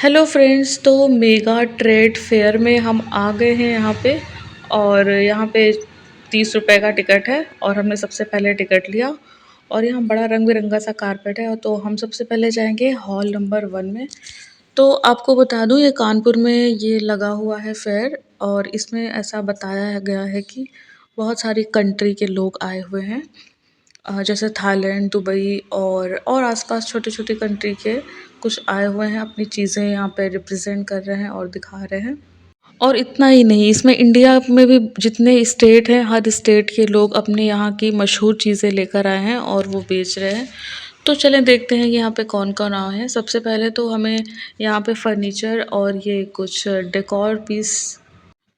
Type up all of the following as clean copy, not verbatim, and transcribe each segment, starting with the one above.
Hello friends, तो mega trade fair में हम आ गए हैं यहाँ पे। और यहाँ पे 30 रुपए का टिकट है और हमने सबसे पहले टिकट लिया। और यहाँ बड़ा रंग बिरंगा सा कारपेट है, तो हम सबसे पहले जाएंगे हॉल नंबर 1 में। तो आपको बता दूँ, ये कानपुर में ये लगा हुआ है फेयर। और इसमें ऐसा बताया गया है कि बहुत सारी कंट्री के लोग आए हुए हैं। जैसे थाईलैंड, दुबई और आसपास छोटी-छोटी कंट्री के कुछ आए हुए हैं, अपनी चीज़ें यहाँ पे रिप्रेज़ेंट कर रहे हैं और दिखा रहे हैं। और इतना ही नहीं, इसमें इंडिया में भी जितने स्टेट हैं, हर स्टेट के लोग अपने यहाँ की मशहूर चीज़ें लेकर आए हैं और वो बेच रहे हैं। तो चलें देखते हैं कि यहाँ पे कौन-कौन आए हैं। सबसे पहले तो हमें यहाँ पे फर्नीचर और ये कुछ डेकोर पीस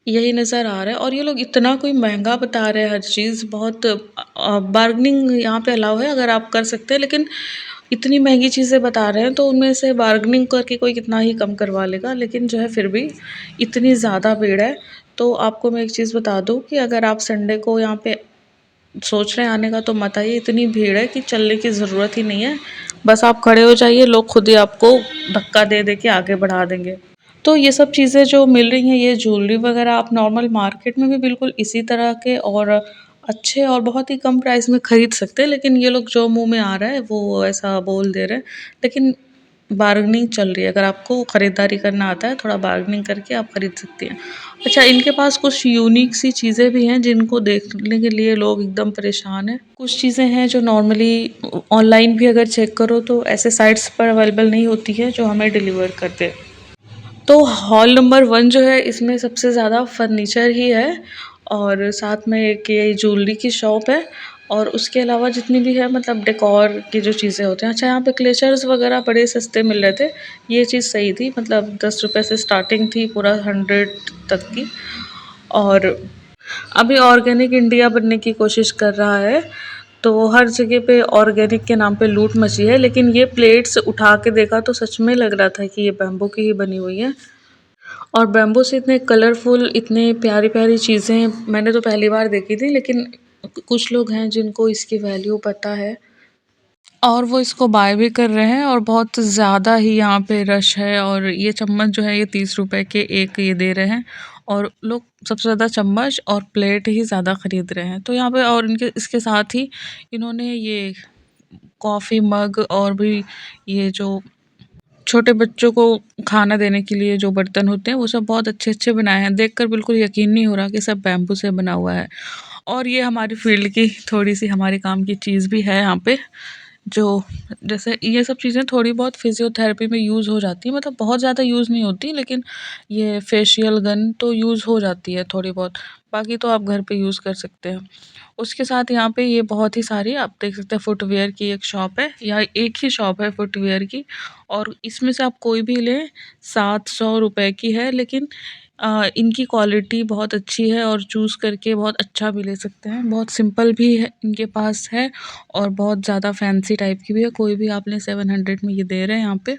यही नज़र आ रहा है। और ये लोग इतना कोई महँगा बता रहे हैं हर चीज़, बहुत बार्गेनिंग यहाँ पे अलाउ है अगर आप कर सकते हैं, लेकिन इतनी महँगी चीज़ें बता रहे हैं तो उनमें से बार्गेनिंग करके कोई कितना ही कम करवा लेगा। लेकिन जो है फिर भी इतनी ज़्यादा भीड़ है। तो आपको मैं एक चीज़ बता दूँ कि अगर आप संडे को यहाँ पे सोच रहे हैं आने का तो मत आइए, इतनी भीड़ है कि चलने की ज़रूरत ही नहीं है। बस आप खड़े हो जाइए, लोग खुद ही आपको धक्का दे के आगे बढ़ा देंगे। तो ये सब चीज़ें जो मिल रही हैं, ये ज्वेलरी वगैरह आप नॉर्मल मार्केट में भी बिल्कुल इसी तरह के और अच्छे और बहुत ही कम प्राइस में खरीद सकते हैं। लेकिन ये लोग जो मुँह में आ रहा है वो ऐसा बोल दे रहे हैं। लेकिन बार्गेनिंग चल रही है, अगर आपको खरीदारी करना आता है थोड़ा बार्गेनिंग करके आप खरीद सकती हैं। अच्छा, इनके पास कुछ यूनिक सी चीज़ें भी हैं जिनको देखने के लिए लोग एकदम परेशान हैं। कुछ चीज़ें हैं जो नॉर्मली ऑनलाइन भी अगर चेक करो तो ऐसे साइट्स पर अवेलेबल नहीं होती है जो हमें डिलीवर कर दे। तो हॉल नंबर 1 जो है, इसमें सबसे ज़्यादा फर्नीचर ही है और साथ में एक ये ज्वेलरी की शॉप है। और उसके अलावा जितनी भी है मतलब डेकोर की जो चीज़ें होते हैं। अच्छा, यहाँ पे क्लेचर्स वगैरह बड़े सस्ते मिल रहे थे। ये चीज़ सही थी, मतलब 10 रुपए से स्टार्टिंग थी पूरा 100 तक की। और अभी ऑर्गेनिक इंडिया बनने की कोशिश कर रहा है, तो हर जगह पे ऑर्गेनिक के नाम पे लूट मची है। लेकिन ये प्लेट्स उठा के देखा तो सच में लग रहा था कि ये बैम्बू की ही बनी हुई है। और बैम्बू से इतने कलरफुल, इतने प्यारी-प्यारी चीज़ें मैंने तो पहली बार देखी थी। लेकिन कुछ लोग हैं जिनको इसकी वैल्यू पता है और वो इसको बाय भी कर रहे हैं और बहुत ज़्यादा ही यहाँ पे रश है। और ये चम्मच जो है, ये 30 रुपए के एक ये दे रहे हैं और लोग सबसे ज़्यादा चम्मच और प्लेट ही ज़्यादा ख़रीद रहे हैं। तो यहाँ पे और इनके इसके साथ ही इन्होंने ये कॉफ़ी मग और भी ये जो छोटे बच्चों को खाना देने के लिए जो बर्तन होते हैं वो सब बहुत अच्छे-अच्छे बनाए हैं। देखकर बिल्कुल यकीन नहीं हो रहा कि सब बैम्बू से बना हुआ है। और ये हमारी फ़ील्ड की थोड़ी-सी हमारे काम की चीज़ भी है यहाँ पे। जो जैसे ये सब चीज़ें थोड़ी बहुत फ़िज़ियोथेरेपी में यूज़ हो जाती हैं, मतलब बहुत ज़्यादा यूज़ नहीं होती, लेकिन ये फेशियल गन तो यूज़ हो जाती है थोड़ी बहुत। बाकी तो आप घर पे यूज़ कर सकते हैं। उसके साथ यहाँ पे ये बहुत ही सारी आप देख सकते हैं, फुटवियर की एक शॉप है, या एक ही शॉप है फुटवियर की। और इसमें से आप कोई भी लें, 700 रुपए की है। लेकिन इनकी क्वालिटी बहुत अच्छी है और चूज़ करके बहुत अच्छा भी ले सकते हैं। बहुत सिंपल भी है इनके पास है और बहुत ज़्यादा फैंसी टाइप की भी है। कोई भी आप लें 700 में ये दे रहे हैं यहाँ पे।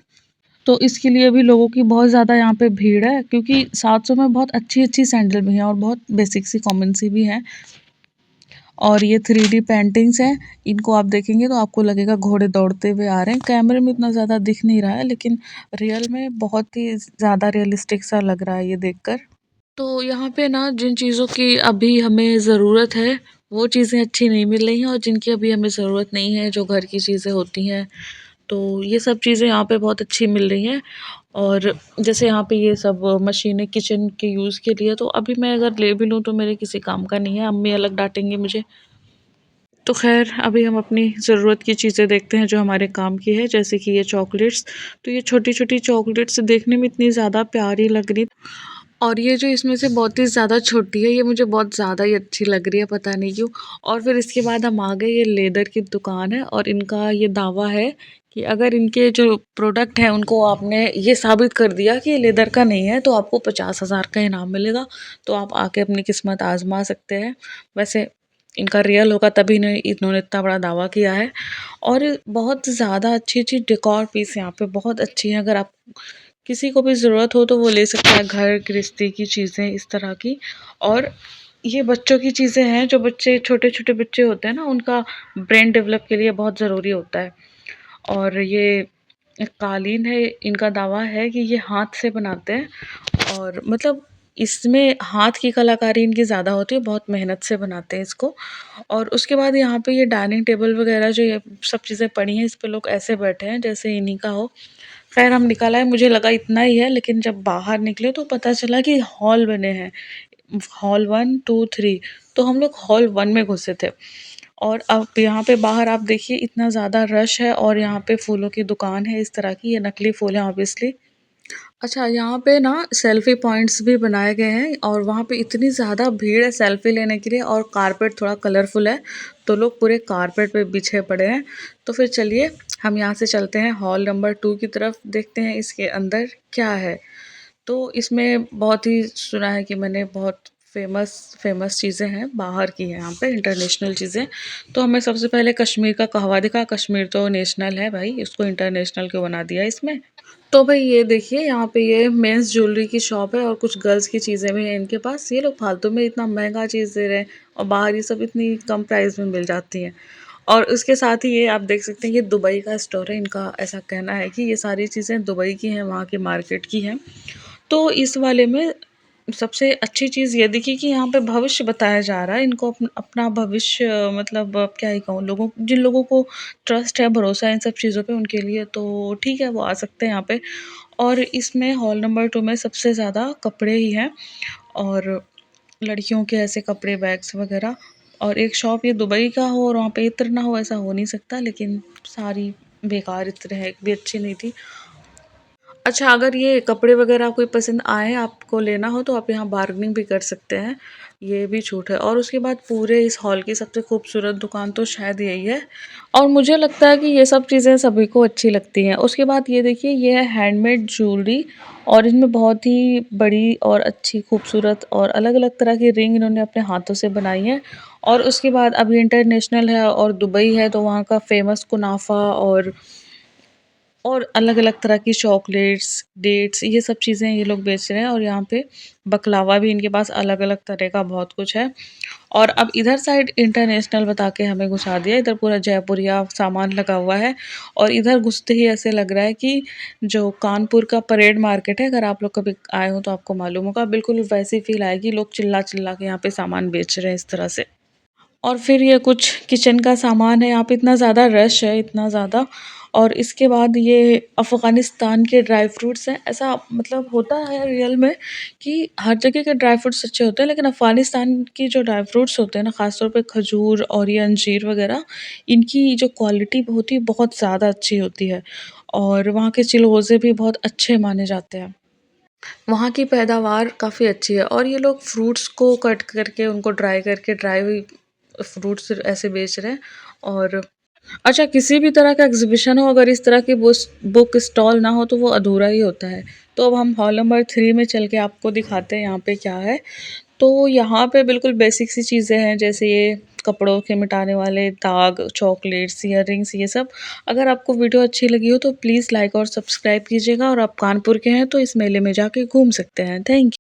तो इसके लिए भी लोगों की बहुत ज़्यादा यहाँ पे भीड़ है, क्योंकि 700 में बहुत अच्छी-अच्छी सैंडल भी हैं और बहुत बेसिक सी कॉमन सी भी हैं। और ये 3D पेंटिंग्स हैं, इनको आप देखेंगे तो आपको लगेगा घोड़े दौड़ते हुए आ रहे हैं। कैमरे में इतना ज़्यादा दिख नहीं रहा है, लेकिन रियल में बहुत ही ज़्यादा रियलिस्टिक सा लग रहा है ये देखकर। तो यहाँ पे ना जिन चीज़ों की अभी हमें ज़रूरत है, वो चीज़ें अच्छी नहीं मिल रही हैं, और जिनकी अभी हमें ज़रूरत नहीं है, जो घर की चीज़ें होती हैं, तो ये सब चीज़ें यहाँ पे बहुत अच्छी मिल रही हैं। और जैसे यहाँ पे ये सब मशीनें किचन के यूज़ के लिए, तो अभी मैं अगर ले भी लूँ तो मेरे किसी काम का नहीं है, अम्मी अलग डाँटेंगी मुझे। तो ख़ैर, अभी हम अपनी ज़रूरत की चीज़ें देखते हैं जो हमारे काम की है, जैसे कि ये चॉकलेट्स। तो ये छोटी-छोटी चॉकलेट्स देखने में इतनी ज़्यादा प्यारी लग रही, और ये जो इसमें से बहुत ही ज़्यादा छोटी है, ये मुझे बहुत ज़्यादा ही अच्छी लग रही है, पता नहीं क्यों। और फिर इसके बाद हम आ गए, ये लेदर की दुकान है और इनका ये दावा है कि अगर इनके जो प्रोडक्ट हैं उनको आपने ये साबित कर दिया कि ये लेदर का नहीं है, तो आपको 50,000 का इनाम मिलेगा। तो आप आके अपनी किस्मत आज़मा सकते हैं। वैसे इनका रियल होगा तभी इन्होंने इतना बड़ा दावा किया है। और बहुत ज़्यादा अच्छी-अच्छी डेकोर पीस यहाँ पे बहुत अच्छी हैं, अगर आप किसी को भी ज़रूरत हो तो वो ले सकता है, घर गृहस्थी की चीज़ें इस तरह की। और ये बच्चों की चीज़ें हैं, जो बच्चे छोटे-छोटे बच्चे होते हैं ना, उनका ब्रेन डेवलप के लिए बहुत ज़रूरी होता है। और ये कालीन है, इनका दावा है कि ये हाथ से बनाते हैं और मतलब इसमें हाथ की कलाकारी इनकी ज़्यादा होती है, बहुत मेहनत से बनाते हैं इसको। और उसके बाद यहाँ पे ये डाइनिंग टेबल वगैरह जो ये सब चीज़ें पड़ी हैं, इस पे लोग ऐसे बैठे हैं जैसे इन्हीं का हो। खैर हम निकल आए, मुझे लगा इतना ही है, लेकिन जब बाहर निकले तो पता चला कि हॉल बने हैं। हॉल 1, 2, 3, तो हम लोग हॉल 1 में घुसे थे। और अब यहाँ पे बाहर आप देखिए इतना ज़्यादा रश है और यहाँ पे फूलों की दुकान है इस तरह की, ये नकली फूल हैं ऑब्वियसली। अच्छा, यहाँ पे ना सेल्फ़ी पॉइंट्स भी बनाए गए हैं और वहाँ पे इतनी ज़्यादा भीड़ है सेल्फ़ी लेने के लिए, और कारपेट थोड़ा कलरफुल है, तो लोग पूरे कारपेट पे बिछे पड़े हैं। तो फिर चलिए हम यहाँ से चलते हैं हॉल नंबर 2 की तरफ, देखते हैं इसके अंदर क्या है। तो इसमें बहुत ही सुना है कि मैंने, बहुत फ़ेमस फ़ेमस चीज़ें हैं, बाहर की हैं यहाँ पे इंटरनेशनल चीज़ें। तो हमें सबसे पहले कश्मीर का कहवा दिखा, कश्मीर तो नेशनल है भाई, इसको इंटरनेशनल क्यों बना दिया इसमें। तो भाई ये देखिए यहाँ पे ये मेंस ज्वेलरी की शॉप है और कुछ गर्ल्स की चीज़ें भी हैं इनके पास। ये लोग फालतू में इतना महंगा चीज़ दे रहे हैं और बाहर ये सब इतनी कम प्राइस में मिल जाती हैं। और उसके साथ ही ये आप देख सकते हैं, ये दुबई का स्टोर है, इनका ऐसा कहना है कि ये सारी चीज़ें दुबई की हैं, वहाँ की मार्केट की हैं। तो इस वाले में सबसे अच्छी चीज़ ये दिखी कि यहाँ पे भविष्य बताया जा रहा है। इनको अपना भविष्य, मतलब अब क्या ही कहूँ, लोगों जिन लोगों को ट्रस्ट है, भरोसा है इन सब चीज़ों पे, उनके लिए तो ठीक है, वो आ सकते हैं यहाँ पे। और इसमें हॉल नंबर 2 में सबसे ज़्यादा कपड़े ही हैं और लड़कियों के ऐसे कपड़े, बैग्स वगैरह। और एक शॉप ये दुबई का हो और वहाँ पे इत्र ना हो, ऐसा हो नहीं सकता, लेकिन सारी बेकार इत्र है, एक भी अच्छी नहीं थी। अच्छा, अगर ये कपड़े वगैरह कोई पसंद आए, आपको लेना हो, तो आप यहाँ बार्गेनिंग भी कर सकते हैं, ये भी छूट है। और उसके बाद पूरे इस हॉल की सबसे खूबसूरत दुकान तो शायद यही है, और मुझे लगता है कि ये सब चीज़ें सभी को अच्छी लगती हैं। उसके बाद ये देखिए, ये है हैंडमेड ज्वेलरी और इनमें बहुत ही बड़ी और अच्छी खूबसूरत और अलग-अलग तरह की रिंग इन्होंने अपने हाथों से बनाई है। और उसके बाद अभी इंटरनेशनल है और दुबई है, तो वहाँ का फ़ेमस कुनाफा और अलग-अलग तरह की चॉकलेट्स, डेट्स, ये सब चीज़ें ये लोग बेच रहे हैं। और यहाँ पे बकलावा भी इनके पास अलग-अलग तरह का बहुत कुछ है। और अब इधर साइड इंटरनेशनल बता के हमें घुसा दिया, इधर पूरा जयपुरिया सामान लगा हुआ है। और इधर घुसते ही ऐसे लग रहा है कि जो कानपुर का परेड मार्केट है, अगर आप लोग कभी आए हो तो आपको मालूम होगा, बिल्कुल वैसी फ़ील आएगी, लोग चिल्ला-चिल्ला के यहाँ पे सामान बेच रहे हैं इस तरह से। और फिर ये कुछ किचन का सामान है, यहाँ पे इतना ज़्यादा रश है, इतना ज़्यादा। और इसके बाद ये अफ़गानिस्तान के ड्राई फ्रूट्स हैं। ऐसा मतलब होता है रियल में कि हर जगह के ड्राई फ्रूट्स अच्छे होते हैं, लेकिन अफ़गानिस्तान की जो ड्राई फ्रूट्स होते हैं ना, ख़ास तौर पे खजूर और ये अंजीर वग़ैरह, इनकी जो क्वालिटी होती है बहुत ज़्यादा अच्छी होती है। और वहाँ के चिलगोज़े भी बहुत अच्छे माने जाते हैं। वहाँ की पैदावार काफ़ी अच्छी है और ये लोग फ्रूट्स को कट करके, उनको ड्राई करके, ड्राई हुई फ्रूट्स ऐसे बेच रहे हैं। और अच्छा, किसी भी तरह का एग्ज़िबिशन हो, अगर इस तरह की बुक स्टॉल ना हो तो वो अधूरा ही होता है। तो अब हम हॉल नंबर 3 में चल के आपको दिखाते हैं यहाँ पे क्या है। तो यहाँ पे बिल्कुल बेसिक सी चीज़ें हैं, जैसे ये कपड़ों के मिटाने वाले दाग, चॉकलेट्स, ईयररिंग्स, ये सब। अगर आपको वीडियो अच्छी लगी हो तो प्लीज़ लाइक और सब्सक्राइब कीजिएगा, और आप कानपुर के हैं तो इस मेले में जाके घूम सकते हैं। थैंक